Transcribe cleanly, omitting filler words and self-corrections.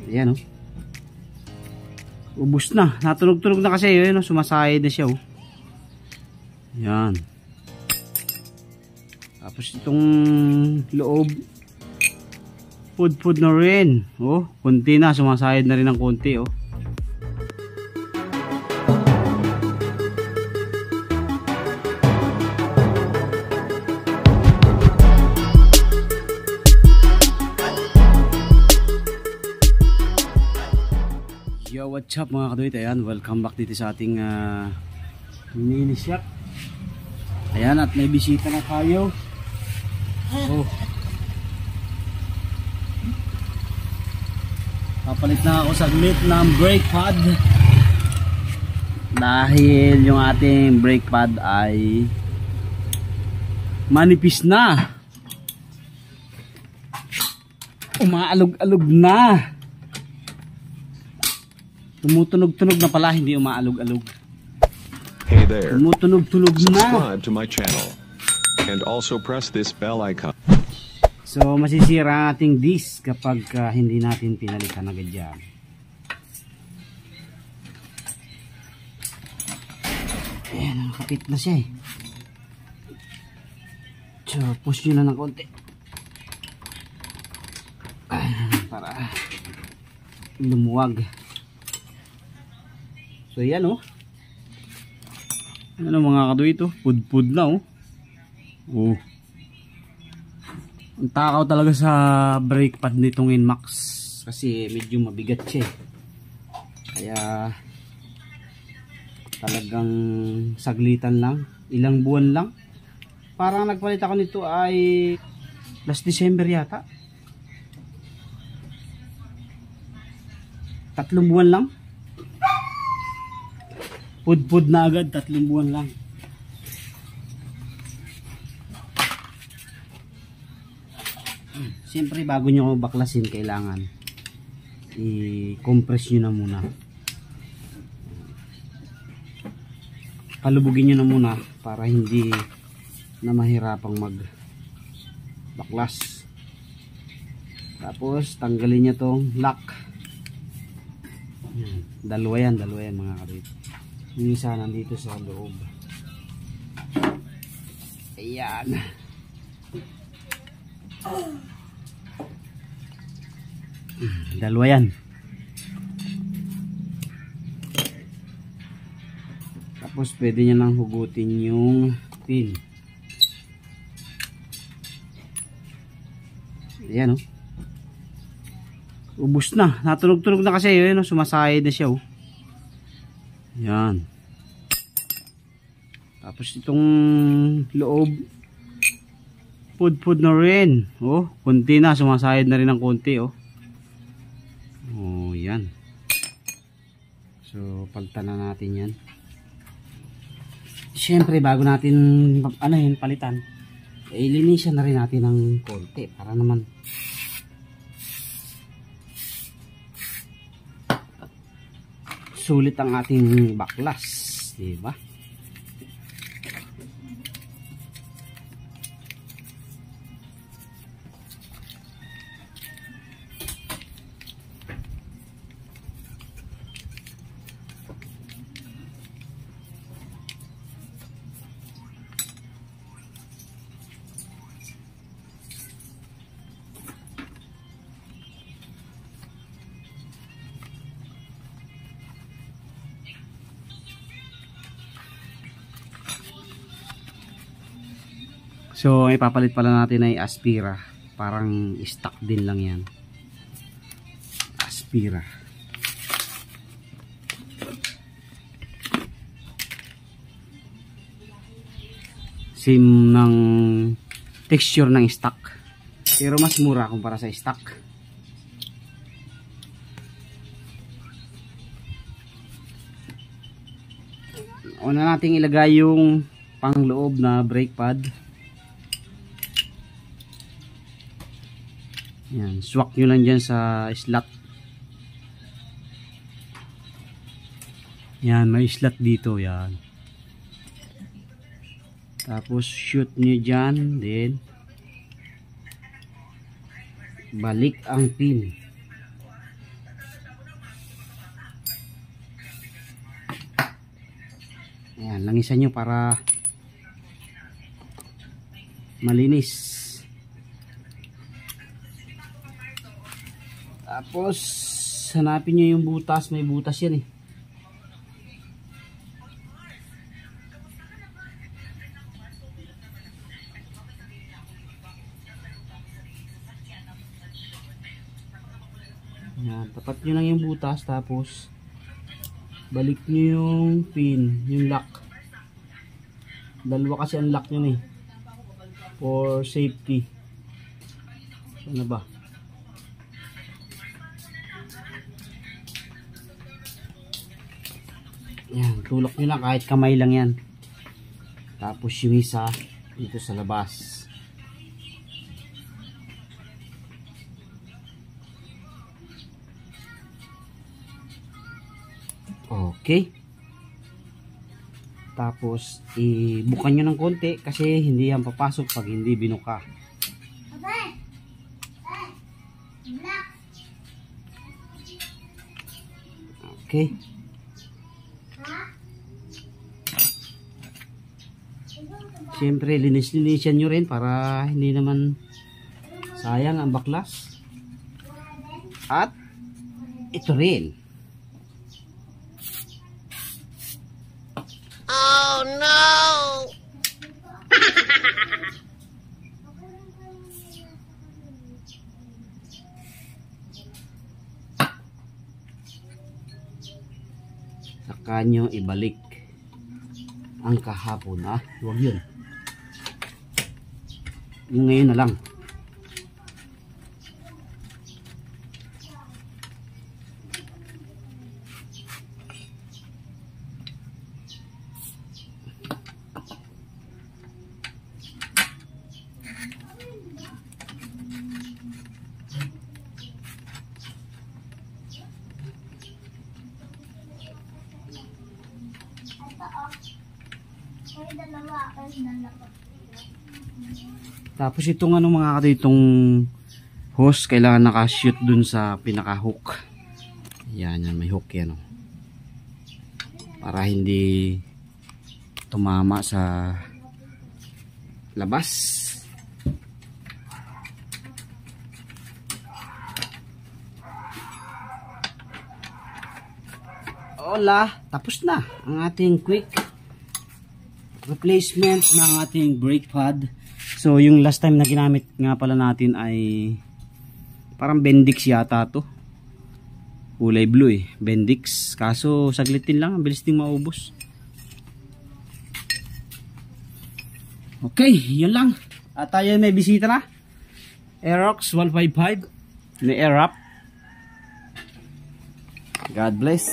Ayan oh. Ubus na. Natunog-tunog na kasi yun, sumasayad na siya oh. Ayan. Tapos itong loob, food na rin. Oh, konti na, sumasayad na rin ng konti oh. Yo, what's up mga kaduit? Ayan, welcome back dito sa ating mini shop. Ayan, at may bisita na tayo. Oh. Papalit na ako saglit ng brake pad. Dahil yung ating brake pad ay manipis na. Umaalog-alog na. Tumutunog-tunog na pala, hindi umaalog-alog. Hey there. Tumutunog-tunog na. Subscribe to my channel and also press this bell icon. So masisira ang ating disc kapag hindi natin pinalitan agad yan. Ayan, nakapit na siya eh. So push nyo na ng konti. Para lumuwag. So yan oh. Ano mga kaduit oh, pud-pud na oh. Oh. Ang takaw talaga sa brake pad nitong Inmax kasi medyo mabigat siya eh. Kaya talagang saglitan lang, ilang buwan lang. Parang nagpalit ako nito ay last December yata. 3 buwan lang. Pud-pud na agad, 3 buwan lang. Siyempre bago nyo baklasin, kailangan i-compress nyo na muna. Palubugin nyo na muna para hindi na mahirapang mag-baklas. Tapos tanggalin nyo tong lock. Dalawa yan mga kabit. Yung isa nandito sa loob. Ayan. Dalawa yan. Tapos pwede nyo nang hugutin yung pin. Ayan oh. Ubus na. Natunog-tunog na kasi yun, sumasayad na siya oh. Yan. Tapos itong loob, food na rin. Oh, konti na, sumasayad na rin ng konti oh. Oh, yan. So, palitan na natin yan. Siyempre, bago natin palitan, ilinisan na rin natin ng konti para naman sulit ang ating baklas, diba? So, ipapalit pala natin ay Aspira. Parang stock din lang yan. Aspira. Same ng texture ng stock. Pero mas mura kumpara sa stock. Una nating ilagay yung pangloob na brake pad. Yan, swak nyo lang dyan sa slot. Yan, may slot dito, yan. Tapos shoot nyo dyan, then balik ang pin. Ayan, langisan nyo para malinis. Tapos hanapin nyo yung butas, may butas yan eh. Ayan, tapat nyo lang yung butas, tapos balik nyo yung pin, yung lock. Dalawa kasi ang lock nyo eh, for safety. Ano ba? Ayan, tulak nyo lang kahit kamay lang yan. Tapos yung isa dito sa labas. Okay. Tapos ibukan nyo ng konti kasi hindi yan papasok pag hindi binuka. Okay. Siyempre linis-linisan nyo rin para hindi naman sayang ang baklas. At ito rin. Oh no! Saka nyo ibalik ang kahapon. Huwag yun. Yung ngayon na lang. Tapos itong mga kaditong hose kailangan naka-shoot dun sa pinaka-hook. Yan, may hook yan. Para hindi tumama sa labas. Hola, tapos na ang ating quick replacement ng ating brake pad. So yung last time na ginamit nga pala natin ay parang Bendix yata to, kulay blue Bendix, kaso saglit din lang, ang bilis din maubos. Okay, yun lang. At tayo may bisita na, Aerox 155 na air wrap. God bless.